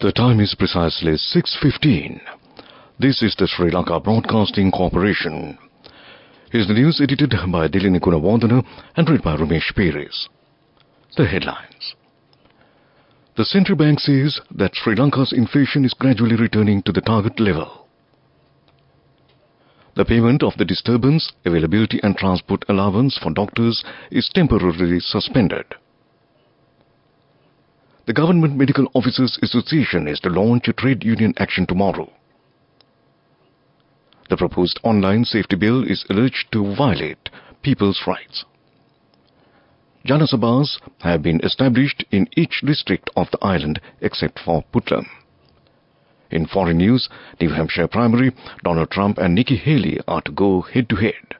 The time is precisely 6:15. This is the Sri Lanka Broadcasting Corporation. Here's the news edited by Dilini Gunawardana and read by Ramesh Peris. The headlines. The central bank says that Sri Lanka's inflation is gradually returning to the target level. The payment of the disturbance, availability and transport allowance for doctors is temporarily suspended. The Government Medical Officers Association is to launch a trade union action tomorrow. The proposed online safety bill is alleged to violate people's rights. Jana Sabhas have been established in each district of the island except for Puttlam. In foreign news, New Hampshire primary, Donald Trump and Nikki Haley are to go head-to-head.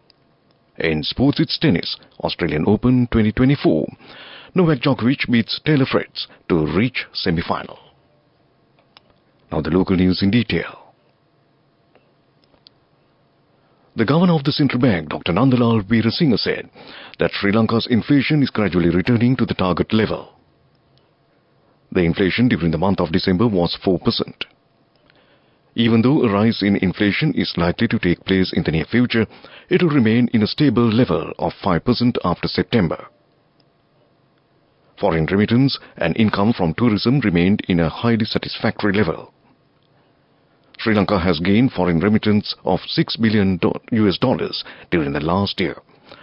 In sports, it's tennis, Australian Open 2024. Novak Djokovic beats Taylor Fritz to reach semi-final. Now the local news in detail. The Governor of the Central Bank, Dr. Nandalal Veerasinghe, said that Sri Lanka's inflation is gradually returning to the target level. The inflation during the month of December was 4%. Even though a rise in inflation is likely to take place in the near future, it will remain in a stable level of 5% after September. Foreign remittance and income from tourism remained in a highly satisfactory level. Sri Lanka has gained foreign remittance of $6 billion during the last year,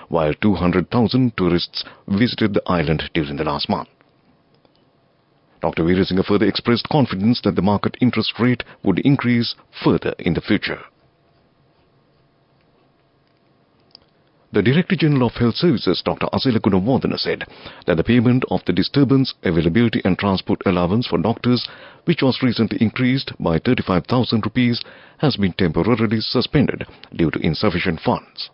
while 200,000 tourists visited the island during the last month. Dr. Veerasinghe further expressed confidence that the market interest rate would increase further in the future. The Director General of Health Services, Dr. Asela Gunawardana, said that the payment of the disturbance, availability and transport allowance for doctors, which was recently increased by 35,000 rupees, has been temporarily suspended due to insufficient funds.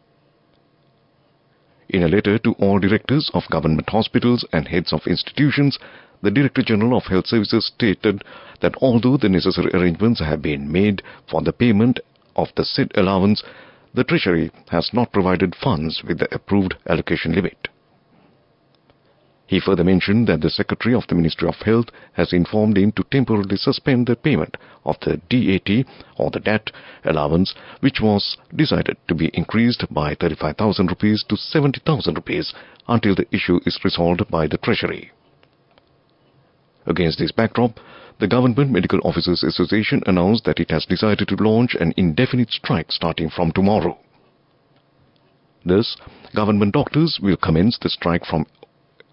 In a letter to all directors of government hospitals and heads of institutions, the Director General of Health Services stated that although the necessary arrangements have been made for the payment of the said allowance, the Treasury has not provided funds with the approved allocation limit. He further mentioned that the Secretary of the Ministry of Health has informed him to temporarily suspend the payment of the DAT or the DAT allowance, which was decided to be increased by 35,000 rupees to 70,000 rupees until the issue is resolved by the Treasury. Against this backdrop, the Government Medical Officers Association announced that it has decided to launch an indefinite strike starting from tomorrow. Thus, government doctors will commence the strike from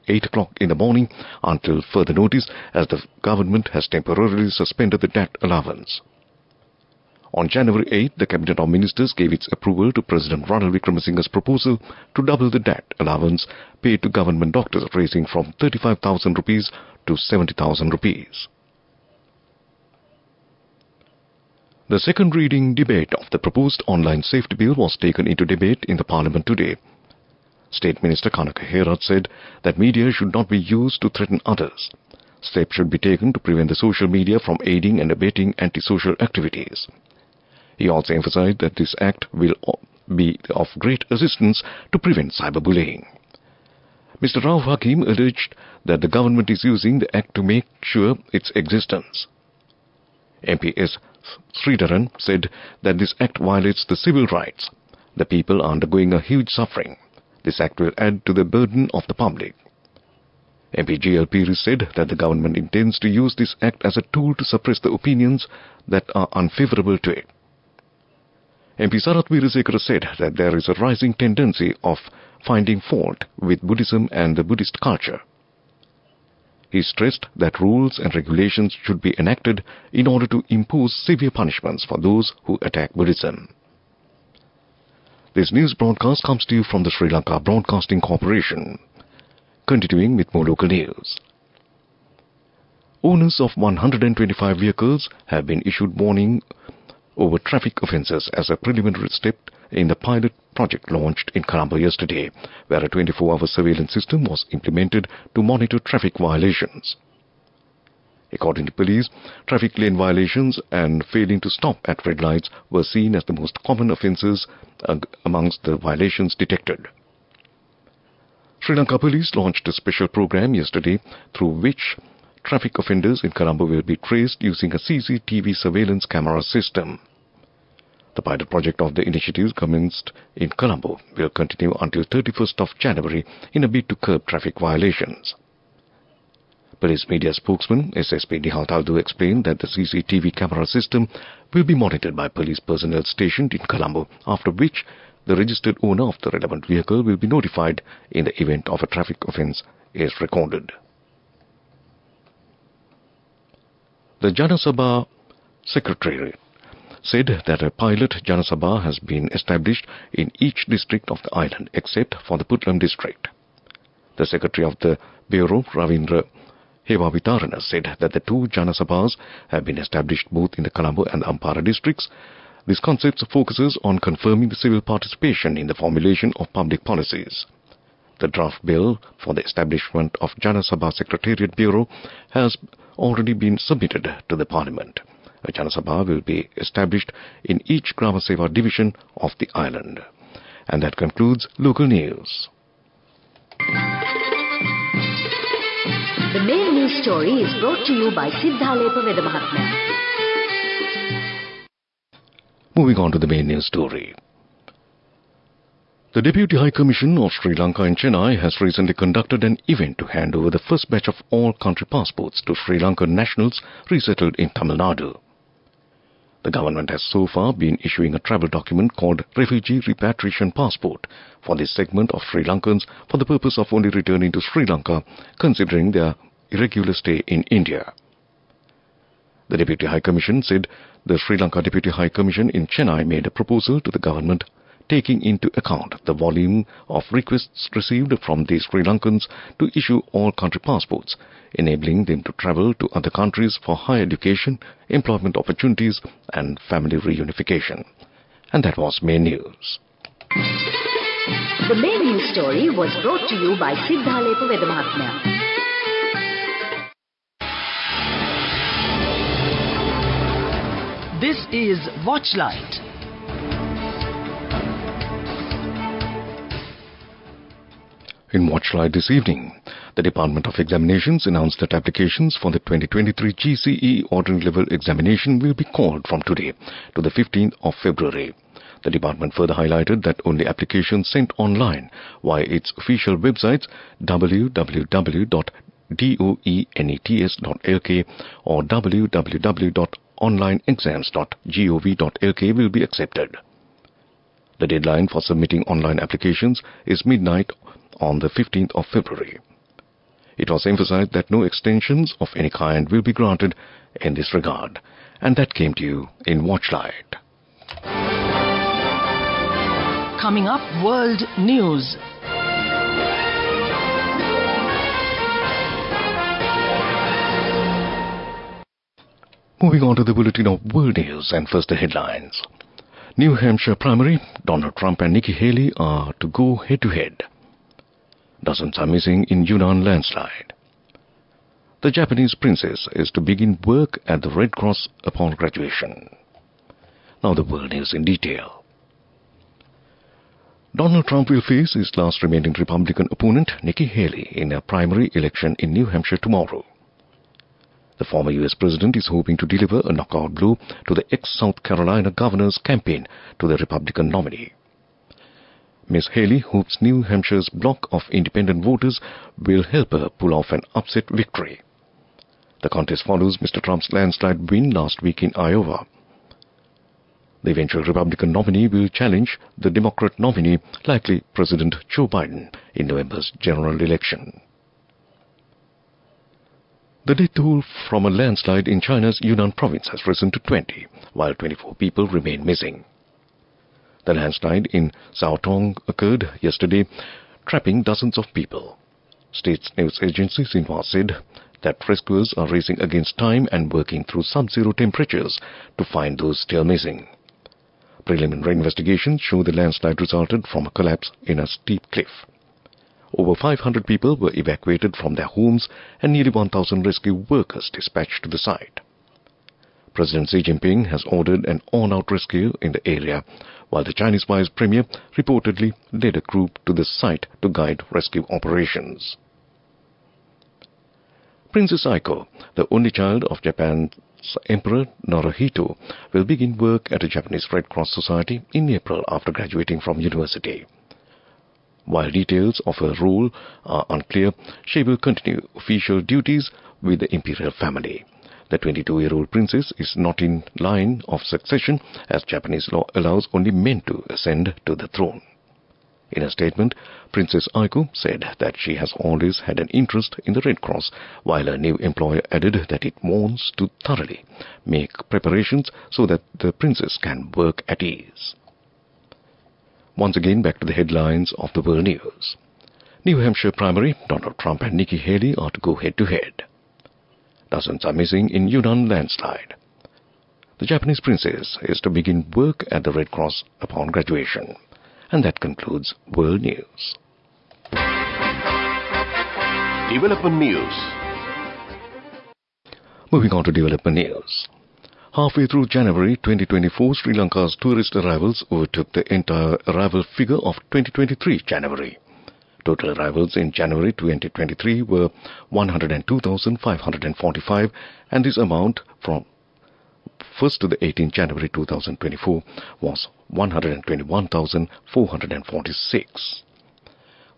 8 o'clock in the morning until further notice, as the government has temporarily suspended the DAT allowance. On January 8, the Cabinet of Ministers gave its approval to President Ranil Wickremesinghe's proposal to double the DAT allowance paid to government doctors, raising from 35,000 rupees to 70,000 rupees. The second reading debate of the proposed online safety bill was taken into debate in the Parliament today. State Minister Kanaka Herath said that media should not be used to threaten others. Steps should be taken to prevent the social media from aiding and abetting antisocial activities. He also emphasized that this act will be of great assistance to prevent cyberbullying. Mr. Rauf Hakim alleged that the government is using the act to make sure its existence. MP S. Sridharan said that this act violates the civil rights. The people are undergoing a huge suffering. This act will add to the burden of the public. MP G.L. Peris said that the government intends to use this act as a tool to suppress the opinions that are unfavorable to it. MP Sarath Veerasekara said that there is a rising tendency of finding fault with Buddhism and the Buddhist culture. He stressed that rules and regulations should be enacted in order to impose severe punishments for those who attack Buddhism. This news broadcast comes to you from the Sri Lanka Broadcasting Corporation. Continuing with more local news. Owners of 125 vehicles have been issued warning over traffic offences as a preliminary step in the pilot project launched in Colombo yesterday, where a 24-hour surveillance system was implemented to monitor traffic violations. According to police, traffic lane violations and failing to stop at red lights were seen as the most common offences amongst the violations detected. Sri Lanka Police launched a special program yesterday through which traffic offenders in Colombo will be traced using a CCTV surveillance camera system. The pilot project of the initiative commenced in Colombo will continue until 31st of January in a bid to curb traffic violations. Police media spokesman SSP Nihaltaldu explained that the CCTV camera system will be monitored by police personnel stationed in Colombo, after which the registered owner of the relevant vehicle will be notified in the event of a traffic offence is recorded. The Jana Sabha Secretariat said that a pilot Jana Sabha has been established in each district of the island except for the Putlam district. The Secretary of the Bureau, Ravindra Hevavitarana, said that the two Jana Sabhas have been established both in the Colombo and Ampara districts. This concept focuses on confirming the civil participation in the formulation of public policies. The draft bill for the establishment of Jana Sabha Secretariat Bureau has already been submitted to the Parliament. A Jana Sabha will be established in each Grama Seva division of the island. And that concludes local news. The main news story is brought to you by Sinhala Veda. Moving on to the main news story. The Deputy High Commission of Sri Lanka in Chennai has recently conducted an event to hand over the first batch of all country passports to Sri Lankan nationals resettled in Tamil Nadu. The government has so far been issuing a travel document called Refugee Repatriation Passport for this segment of Sri Lankans for the purpose of only returning to Sri Lanka, considering their irregular stay in India. The Deputy High Commission said the Sri Lanka Deputy High Commission in Chennai made a proposal to the government taking into account the volume of requests received from these Sri Lankans to issue all-country passports, enabling them to travel to other countries for higher education, employment opportunities and family reunification. And that was main news. The main news story was brought to you by Sinhala Veda. This is Watchlight. In Watchlight this evening, the Department of Examinations announced that applications for the 2023 GCE Ordinary Level Examination will be called from today to the 15th of February. The department further highlighted that only applications sent online via its official websites www.doenets.lk or www.onlineexams.gov.lk will be accepted. The deadline for submitting online applications is midnight on the 15th of February. It was emphasized that no extensions of any kind will be granted in this regard. And that came to you in Watchlight. Coming up, World News. Moving on to the bulletin of World News, and first the headlines. New Hampshire primary, Donald Trump and Nikki Haley are to go head-to-head. Dozens are missing in Yunnan landslide. The Japanese princess is to begin work at the Red Cross upon graduation. Now the world news in detail. Donald Trump will face his last remaining Republican opponent, Nikki Haley, in a primary election in New Hampshire tomorrow. The former U.S. president is hoping to deliver a knockout blow to the ex-South Carolina governor's campaign to the Republican nominee. Ms. Haley hopes New Hampshire's bloc of independent voters will help her pull off an upset victory. The contest follows Mr. Trump's landslide win last week in Iowa. The eventual Republican nominee will challenge the Democrat nominee, likely President Joe Biden, in November's general election. The death toll from a landslide in China's Yunnan province has risen to 20, while 24 people remain missing. The landslide in Shaotong occurred yesterday, trapping dozens of people. State news agency Sinhala said that rescuers are racing against time and working through sub-zero temperatures to find those still missing. Preliminary investigations show the landslide resulted from a collapse in a steep cliff. Over 500 people were evacuated from their homes and nearly 1,000 rescue workers dispatched to the site. President Xi Jinping has ordered an all-out rescue in the area, while the Chinese Vice Premier reportedly led a group to the site to guide rescue operations. Princess Aiko, the only child of Japan's Emperor Naruhito, will begin work at a Japanese Red Cross Society in April after graduating from university. While details of her role are unclear, she will continue official duties with the imperial family. The 22-year-old princess is not in line of succession, as Japanese law allows only men to ascend to the throne. In a statement, Princess Aiko said that she has always had an interest in the Red Cross, while her new employer added that it wants to thoroughly make preparations so that the princess can work at ease. Once again, back to the headlines of the world news. New Hampshire primary, Donald Trump and Nikki Haley are to go head-to-head. Dozens are missing in Yunnan landslide. The Japanese princess is to begin work at the Red Cross upon graduation. And that concludes World News. Development News. Moving on to development news. Halfway through January 2024, Sri Lanka's tourist arrivals overtook the entire arrival figure of 2023 January. Total arrivals in January 2023 were 102,545, and this amount from 1st to the 18th January 2024 was 121,446.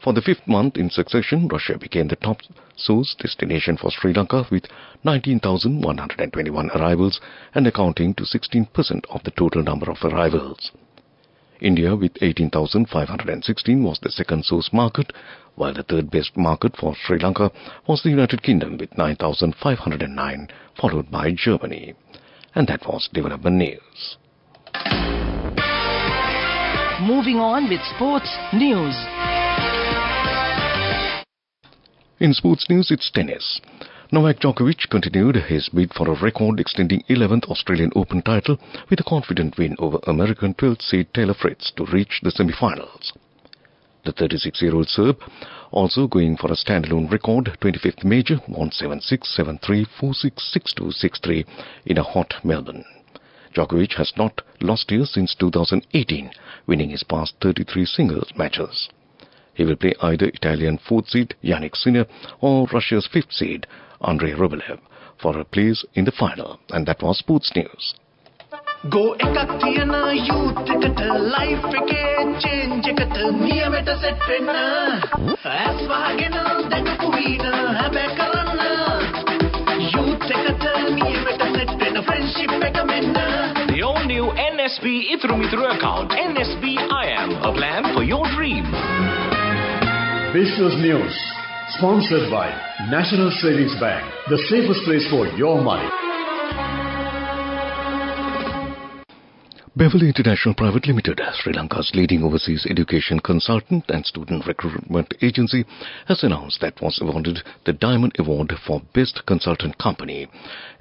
For the fifth month in succession, Russia became the top source destination for Sri Lanka with 19,121 arrivals and accounting to 16% of the total number of arrivals. India with 18,516 was the second source market, while the third best market for Sri Lanka was the United Kingdom with 9,509, followed by Germany. And that was development news. Moving on with sports news. In sports news, it's tennis. Novak Djokovic continued his bid for a record-extending 11th Australian Open title with a confident win over American 12th seed Taylor Fritz to reach the semi-finals. The 36-year-old Serb, also going for a standalone record 25th major, won 7-6, 7-3, 4-6, 6-2, 6-3 in a hot Melbourne. Djokovic has not lost here since 2018, winning his past 33 singles matches. He will play either Italian 4th seed Yannick Sinner or Russia's 5th seed Andrei Rublev for a place in the final. And that was sports news. Go ekak thiyana youth eකට life එකේ change එකට නියමෙට set වෙන්න ඇස් වහගෙන දැකපු වීන හැබැ කරන්න youth එකට නියමෙට set වෙන්න friendship එක මෙන්න. The all-new NSB Ithru Mithru account, NSB IM, a plan for your dream. Business News, sponsored by National Savings Bank, the safest place for your money. Beverly International Private Limited, Sri Lanka's leading overseas education consultant and student recruitment agency, has announced that was awarded the Diamond Award for Best Consultant Company,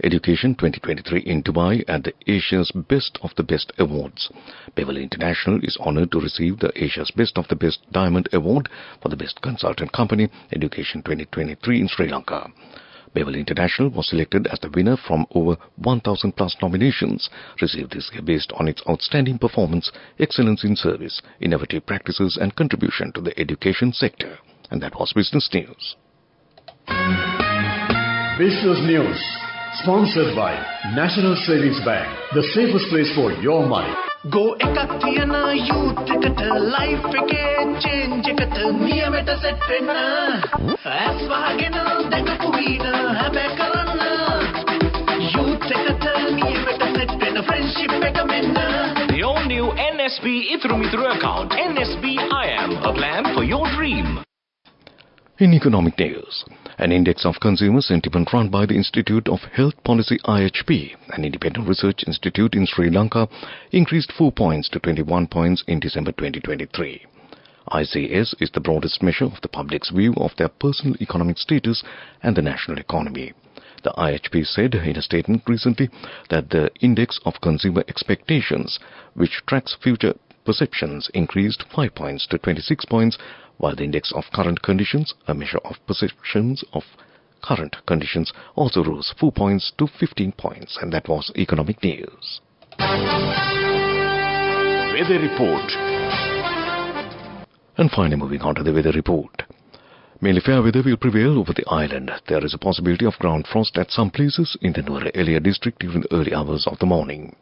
Education 2023 in Dubai at the Asia's Best of the Best Awards. Beverly International is honored to receive the Asia's Best of the Best Diamond Award for the Best Consultant Company, Education 2023 in Sri Lanka. Beverly International was selected as the winner from over 1,000 plus nominations received this year based on its outstanding performance, excellence in service, innovative practices and contribution to the education sector. And that was Business News. Business News, sponsored by National Savings Bank, the safest place for your money. Go ekak thiyana youth එකට life එකේ change එකට නියමෙට set වෙන්න ඇස් වහගෙන දැකපු වීන හැබැ කරන්න youth එකට නියමෙට set වෙන්න friendship එක මෙන්න. The all-new NSB Ithru Mithru account, NSB IM, a plan for your dream. In economic news, an index of consumer sentiment run by the Institute of Health Policy IHP, an independent research institute in Sri Lanka, increased 4 points to 21 points in December 2023. ICS is the broadest measure of the public's view of their personal economic status and the national economy. The IHP said in a statement recently that the index of consumer expectations, which tracks future perceptions, increased 5 points to 26 points, while the index of current conditions, a measure of perceptions of current conditions, also rose 4 points to 15 points. And that was economic news. Weather report. And finally, moving on to the weather report. Mainly fair weather will prevail over the island. There is a possibility of ground frost at some places in the Nuwara district during the early hours of the morning.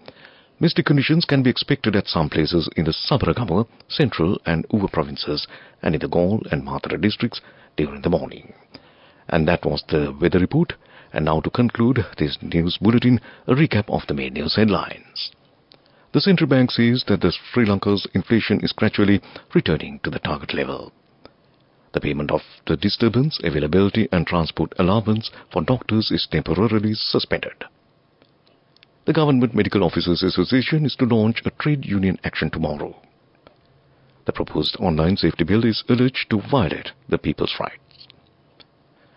Misty conditions can be expected at some places in the Sabaragamuwa, Central and Uva provinces and in the Galle and Mathura districts during the morning. And that was the weather report. And now to conclude this news bulletin, a recap of the main news headlines. The central bank says that Sri Lanka's inflation is gradually returning to the target level. The payment of the disturbance, availability and transport allowance for doctors is temporarily suspended. The Government Medical Officers Association is to launch a trade union action tomorrow. The proposed online safety bill is alleged to violate the people's rights.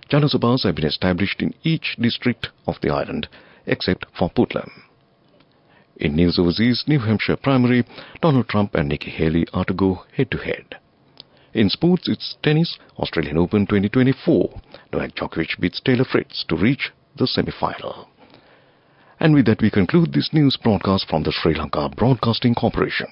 Jana Sabhas have been established in each district of the island except for Puntland. In news overseas, New Hampshire primary, Donald Trump and Nikki Haley are to go head-to-head. In sports, it's tennis, Australian Open 2024. Novak Djokovic beats Taylor Fritz to reach the semi-final. And with that, we conclude this news broadcast from the Sri Lanka Broadcasting Corporation.